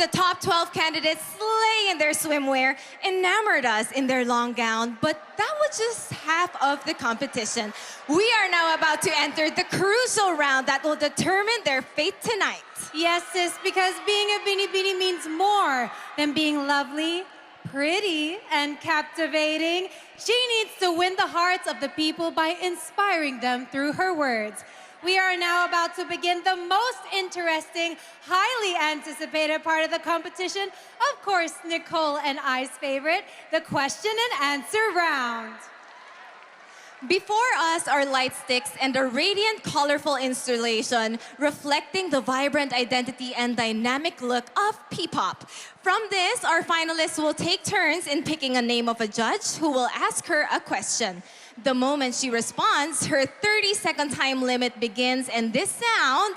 The top 12 candidates slay in their swimwear, enamored us in their long gown, but that was just half of the competition. We are now about to enter the crucial round that will determine their fate tonight. Yes, sis, because being a Binibini means more than being lovely, pretty, and captivating. She needs to win the hearts of the people by inspiring them through her words. We are now about to begin the most interesting, highly anticipated part of the competition. Of course, Nicole and I's favorite, the question and answer round. Before us are light sticks and a radiant, colorful installation reflecting the vibrant identity and dynamic look of P-pop. From this, our finalists will take turns in picking a name of a judge who will ask her a question. The moment she responds, her 30-second time limit begins, and this sound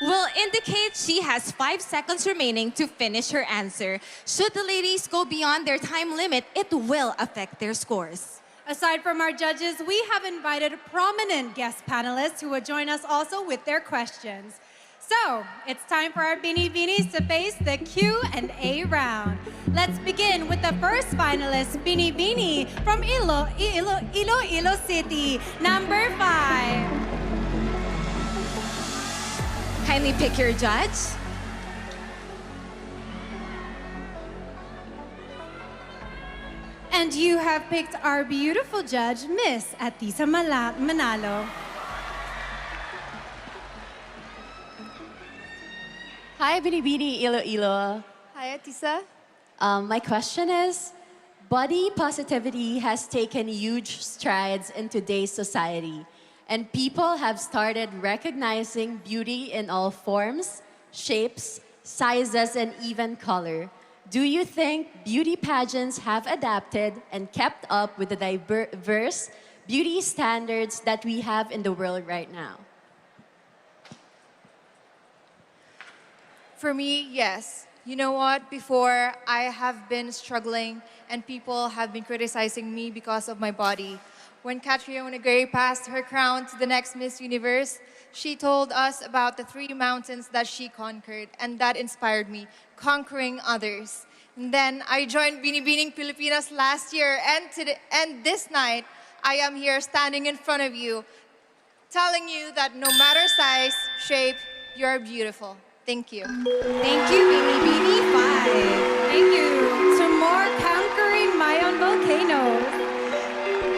will indicate she has 5 seconds remaining to finish her answer. Should the ladies go beyond their time limit, it will affect their scores. Aside from our judges, we have invited prominent guest panelists who will join us also with their questions. So, it's time for our Binibinis to face the Q&A round. Let's begin with the first finalist, Binibini from Iloilo City, number 5. Kindly pick your judge. And you have picked our beautiful judge, Miss Atisa Manalo. Hi, Binibini Iloilo. Hi, Atisa. My question is, body positivity has taken huge strides in today's society, and people have started recognizing beauty in all forms, shapes, sizes, and even color. Do you think beauty pageants have adapted and kept up with the diverse beauty standards that we have in the world right now? For me, yes. You know what? Before, I have been struggling and people have been criticizing me because of my body. When Catriona Gray passed her crown to the next Miss Universe, she told us about the 3 mountains that she conquered, and that inspired me, conquering others. And then I joined Binibining Pilipinas last year, and this night, I am here standing in front of you, telling you that no matter size, shape, you're beautiful. Thank you. Thank you, Binibini 5. Thank you to more conquering Mayon volcanoes.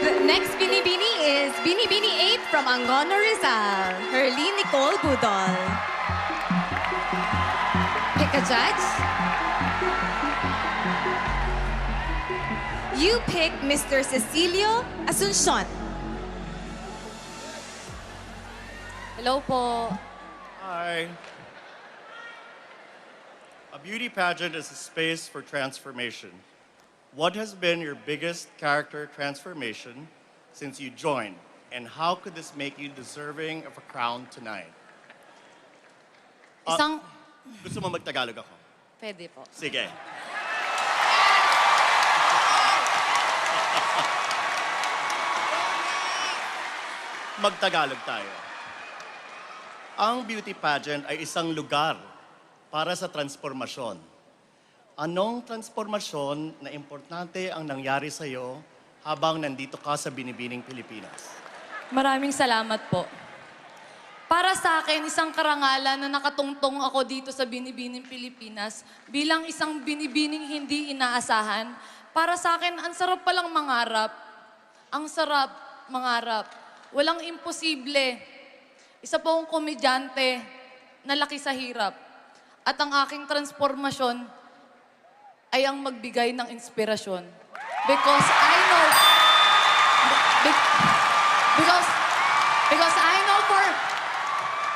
The next Binibini is Binibini 8 from Angono, Rizal, Herly Nicole Budol. Pick a judge. You pick Mr. Cecilio Asuncion. Hello po. Hi. A beauty pageant is a space for transformation. What has been your biggest character transformation since you joined? And how could this make you deserving of a crown tonight? Gusto mo mag-Tagalog ako? Pwede po. Sige. Mag-Tagalog tayo. Ang beauty pageant ay isang lugar para sa transformasyon. Anong transformasyon na importante ang nangyari sa iyo habang nandito ka sa Binibining Pilipinas? Maraming salamat po. Para sa akin, isang karangalan na nakatungtong ako dito sa Binibining Pilipinas bilang isang binibining hindi inaasahan. Para sa akin, ang sarap palang mangarap. Ang sarap mangarap. Walang imposible. Isa po akong komedyante na laki sa hirap. At ang aking transformasyon ay ang magbigay ng inspirasyon. Because I know...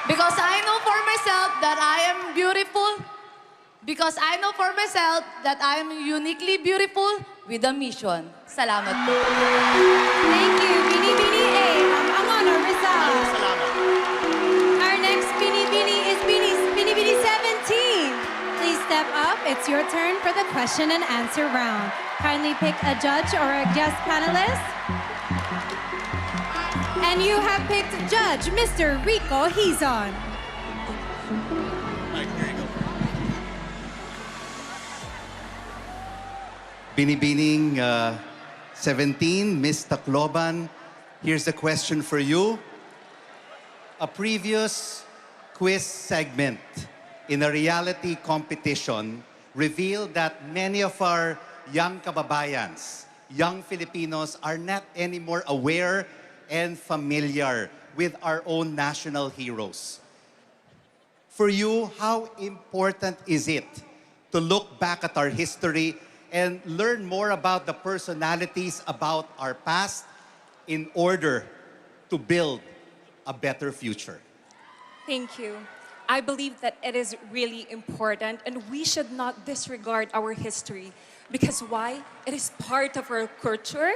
Because I know for myself that I am beautiful. Because I know for myself that I am uniquely beautiful with a mission. Salamat po. Thank you, Binibini A from Angono, Rizal. Salamat. Our next Binibini is Binibini 17. Please step up. It's your turn for the question and answer round. Kindly pick a judge or a guest panelist. And you have picked Judge Mr. Rico Hizon. Mike, here you go. Binibining 17, Miss Tacloban, here's a question for you. A previous quiz segment in a reality competition revealed that many of our young kababayans, young Filipinos, are not anymore aware and familiar with our own national heroes. For you, how important is it to look back at our history and learn more about the personalities about our past in order to build a better future? Thank you. I believe that it is really important and we should not disregard our history. Because why? It is part of our culture,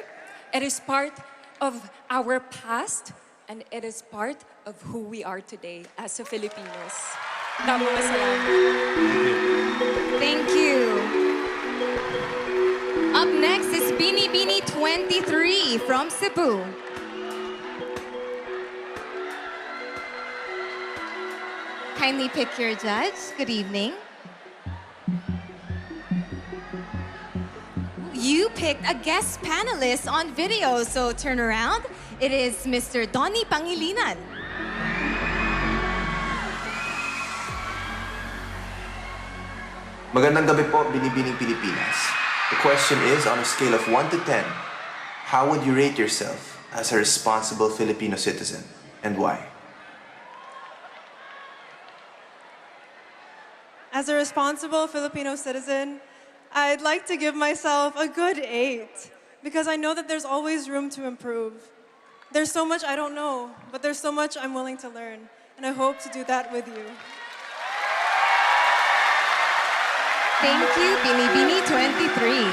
it is part of our past, and it is part of who we are today as a Filipinos. Maraming salamat. Thank you. Up next is Binibining 23 from Cebu. Kindly pick your judge. Good evening. You picked a guest panelist on video, so turn around. It is Mr. Donnie Pangilinan. Magandang gabi po, Binibining Pilipinas. The question is, on a scale of 1 to 10, how would you rate yourself as a responsible Filipino citizen, and why? As a responsible Filipino citizen, I'd like to give myself a good 8 because I know that there's always room to improve. There's so much I don't know, but there's so much I'm willing to learn, and I hope to do that with you. Thank you, Binibining 23.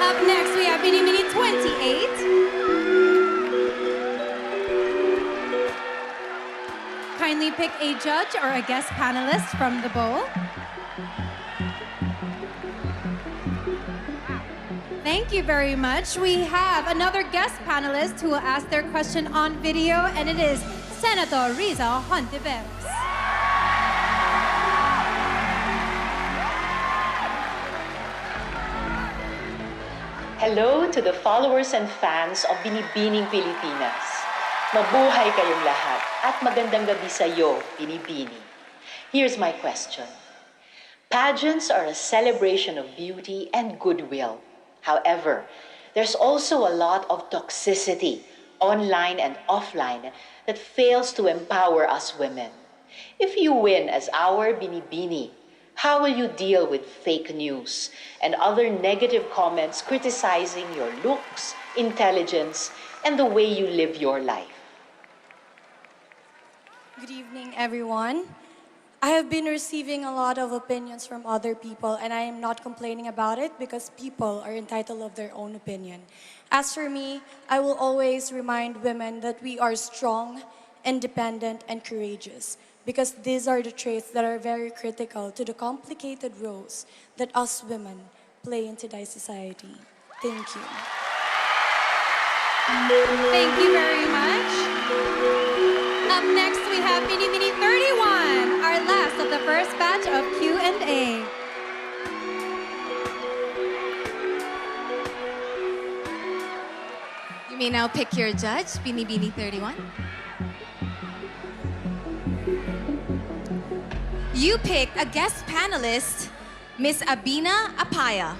Up next, we have Binibining 28. Kindly pick a judge or a guest panelist from the bowl. Thank you very much. We have another guest panelist who will ask their question on video, and it is Senator Riza Hontiveros. Hello to the followers and fans of Binibining Pilipinas. Mabuhay kayong lahat at magandang gabi sa iyo, Binibining. Here's my question. Pageants are a celebration of beauty and goodwill. However, there's also a lot of toxicity, online and offline, that fails to empower us women. If you win as our Binibini, how will you deal with fake news and other negative comments criticizing your looks, intelligence, and the way you live your life? Good evening, everyone. I have been receiving a lot of opinions from other people, and I am not complaining about it because people are entitled of their own opinion. As for me, I will always remind women that we are strong, independent, and courageous, because these are the traits that are very critical to the complicated roles that us women play in today's society. Thank you. Thank you very much. Up next, we have Binibining 31, our last of the first batch of Q&A. You may now pick your judge, Binibining 31. You picked a guest panelist, Miss Abina Apaya.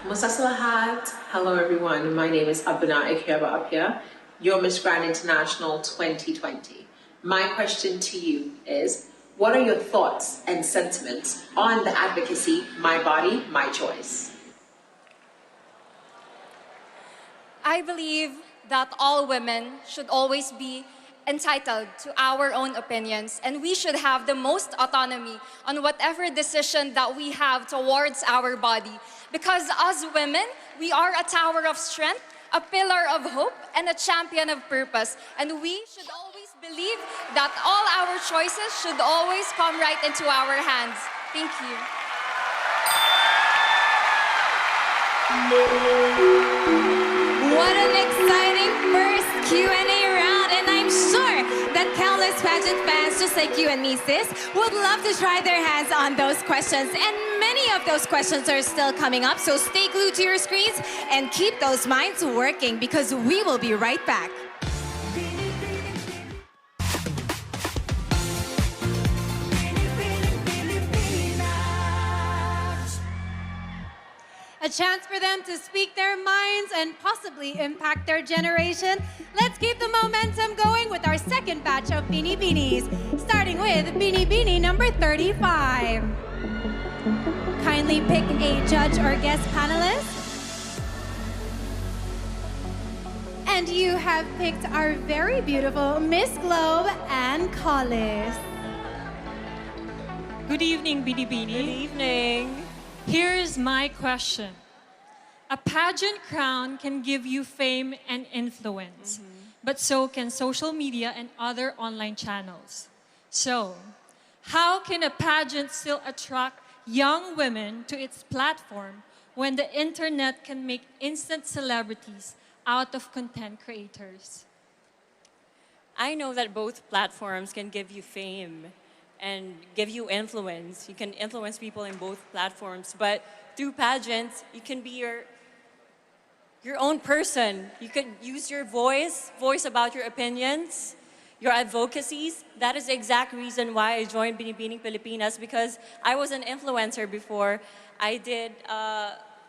Kumusta sa lahat? Hello everyone, my name is Abina Apia, your Miss Grand International 2020. My question to you is, what are your thoughts and sentiments on the advocacy, My Body, My Choice? I believe that all women should always be entitled to our own opinions, and we should have the most autonomy on whatever decision that we have towards our body. Because as women, we are a tower of strength, a pillar of hope, and a champion of purpose. And we should always believe that all our choices should always come right into our hands. Thank you. What an exciting first Q&A round, and I'm sure that countless pageant pageant fans just like you and me, sis, would love to try their hands on those questions. And many of those questions are still coming up, so stay glued to your screens and keep those minds working because we will be right back. A chance for them to speak their minds and possibly impact their generation. Let's keep the momentum going with our second batch of Binibinis, starting with Binibini number 35. Kindly pick a judge or guest panelist. And you have picked our very beautiful Miss Globe and Collis. Good evening, Binibini. Good evening. Here's my question. A pageant crown can give you fame and influence, but so can social media and other online channels. So, how can a pageant still attract young women to its platform when the internet can make instant celebrities out of content creators? I know that both platforms can give you fame and give you influence. You can influence people in both platforms, but through pageants, you can be your own person. You can use your voice about your opinions, your advocacies. That is the exact reason why I joined Binibining Pilipinas, because I was an influencer before. I did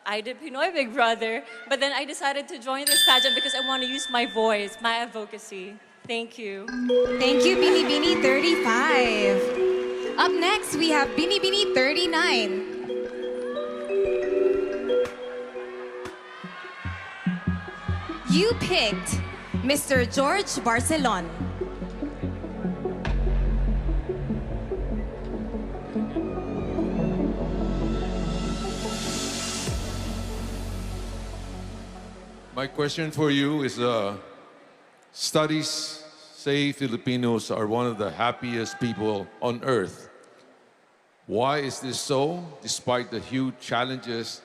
Pinoy Big Brother, but then I decided to join this pageant because I want to use my voice, my advocacy. Thank you. Thank you, Binibini 35. Up next, we have Binibini 39. You picked Mr. George Barcelon. My question for you is, studies say Filipinos are one of the happiest people on earth. Why is this so, despite the huge challenges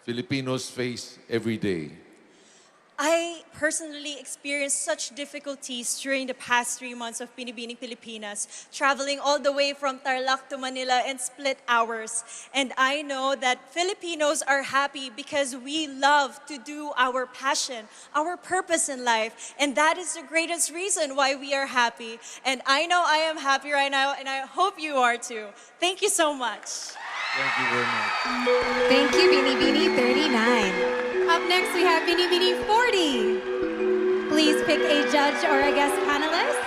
Filipinos face every day? I personally experienced such difficulties during the past 3 months of Binibining Pilipinas, traveling all the way from Tarlac to Manila in split hours. And I know that Filipinos are happy because we love to do our passion, our purpose in life. And that is the greatest reason why we are happy. And I know I am happy right now, and I hope you are too. Thank you so much. Thank you very much. Thank you, Binibini 39. Up next, we have Binibini 40. Please pick a judge or a guest panelist.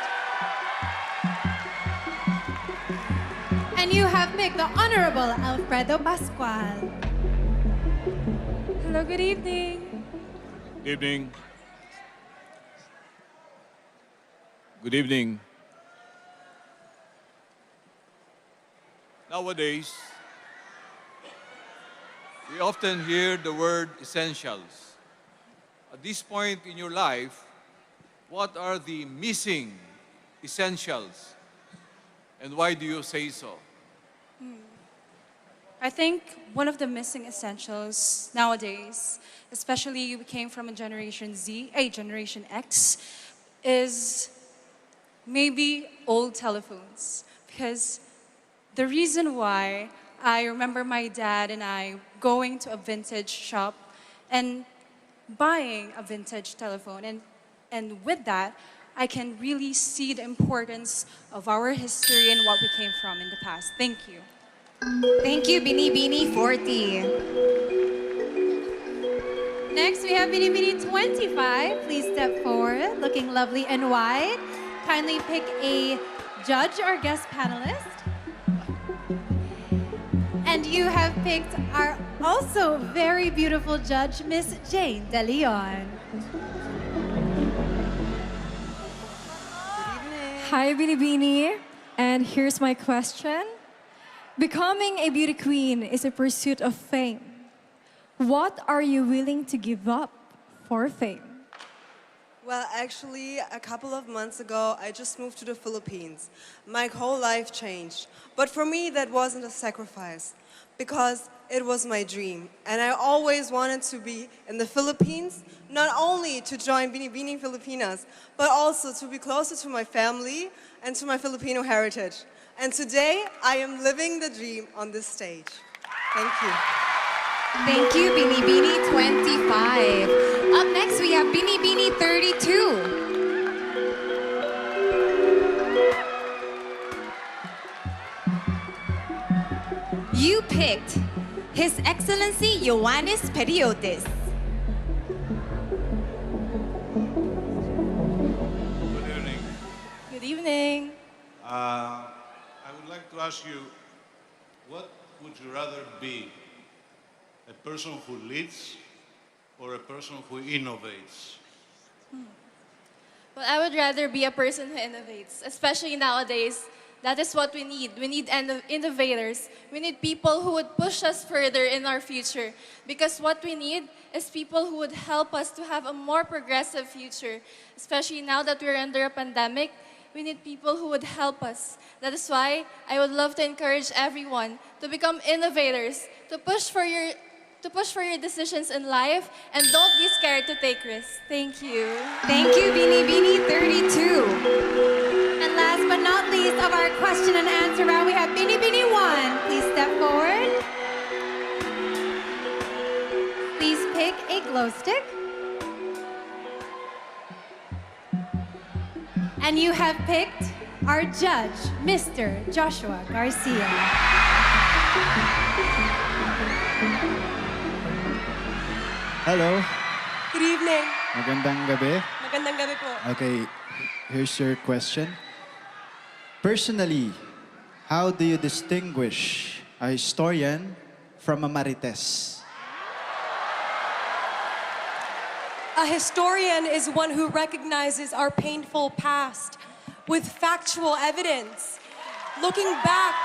And you have picked the Honorable Alfredo Pascual. Hello, good evening. Good evening. Good evening. Nowadays, we often hear the word essentials. At this point in your life, what are the missing essentials? And why do you say so? I think one of the missing essentials nowadays, especially we came from a Generation Z, a Generation X, is maybe old telephones. Because the reason why I remember my dad and I going to a vintage shop and buying a vintage telephone. And with that, I can really see the importance of our history and what we came from in the past. Thank you. Thank you, Binibini 40. Next, we have Binibini 25. Please step forward, looking lovely and white. Kindly pick a judge or guest panelist. And you have picked our also very beautiful judge, Miss Jane De Leon. Hi, Binibini. And here's my question. Becoming a beauty queen is a pursuit of fame. What are you willing to give up for fame? Well, actually, a couple of months ago, I just moved to the Philippines. My whole life changed. But for me, that wasn't a sacrifice. because it was my dream. And I always wanted to be in the Philippines, not only to join Binibining Pilipinas, but also to be closer to my family and to my Filipino heritage. And today, I am living the dream on this stage. Thank you. Thank you, Binibini 25. Up next, we have Binibini 32. You picked His Excellency Ioannis Periotis. Good evening. Good evening. I would like to ask you, what would you rather be? A person who leads or a person who innovates? Well, I would rather be a person who innovates, especially nowadays. That is what we need. We need innovators. We need people who would push us further in our future. Because what we need is people who would help us to have a more progressive future. Especially now that we're under a pandemic, we need people who would help us. That is why I would love to encourage everyone to become innovators, to push for your decisions in life, and don't be scared to take risks. Thank you. Thank you, Binibini 32. And last but not least of our question and answer round, we have Binibini 1. Please step forward. Please pick a glow stick. And you have picked our judge, Mr. Joshua Garcia. Hello. Good evening. Magandang gabi. Magandang gabi po. Okay, here's your question. Personally, how do you distinguish a historian from a marites? A historian is one who recognizes our painful past with factual evidence, looking back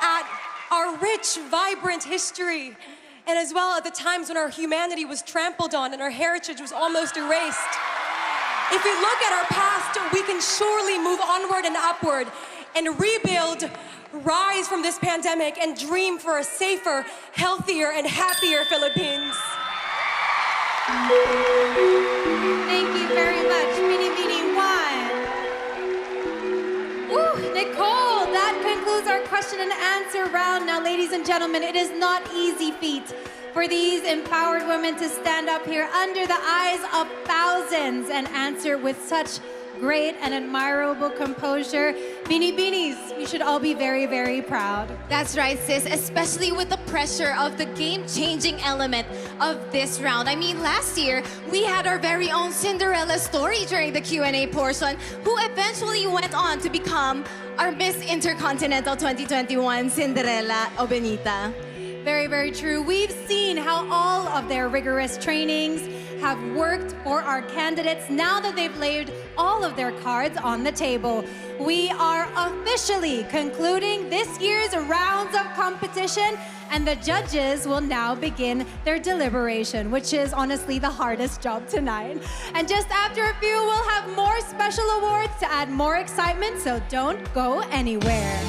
at our rich, vibrant history, and as well at the times when our humanity was trampled on and our heritage was almost erased. If we look at our past, we can surely move onward and upward and rebuild, rise from this pandemic, and dream for a safer, healthier, and happier Philippines. Thank you very much, Binibini 1. Woo, Nicole, that concludes our question and answer round. Now, ladies and gentlemen, it is not easy feat for these empowered women to stand up here under the eyes of thousands and answer with such great and admirable composure. Binibinis, we should all be very, very proud. That's right, sis, especially with the pressure of the game-changing element of this round. I mean, last year, we had our very own Cinderella story during the Q&A portion, who eventually went on to become our Miss Intercontinental 2021, Cinderella Obenita. Very, very true. We've seen how all of their rigorous trainings have worked for our candidates now that they've laid all of their cards on the table. We are officially concluding this year's rounds of competition, and the judges will now begin their deliberation, which is honestly the hardest job tonight. And just after a few, we'll have more special awards to add more excitement, so don't go anywhere.